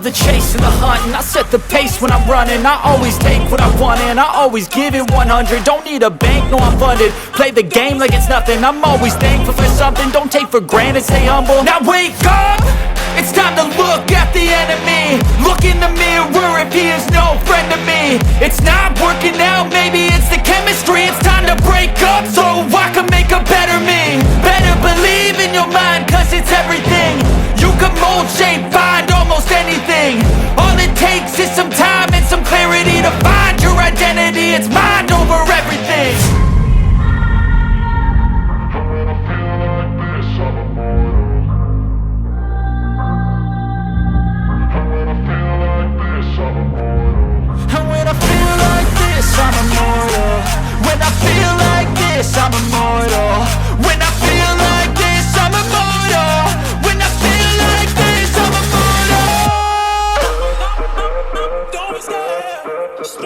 love the chase and the hunt, and I set the pace when I'm running. I always take what I want and I always give it 100. Don't need a bank, no I'm funded. Play the game like it's nothing. I'm always thankful for something. Don't take for granted, stay humble. Now wake up! It's time to look at the enemy. Look in the mirror if he is no friend to me. It's not working out, maybe it's the chemistry. It's time to break up so I can make a better me. Better believe in your mind, cause it's everything. You can mold, shape, find almost anything. All it takes is some time and some clarity to find your identity. It's mind over everything. I'm immortal. When I feel like this, I'm immortal. When I feel like this, I'm immortal. When I feel like this, I'm immortal. Don't be scared. Just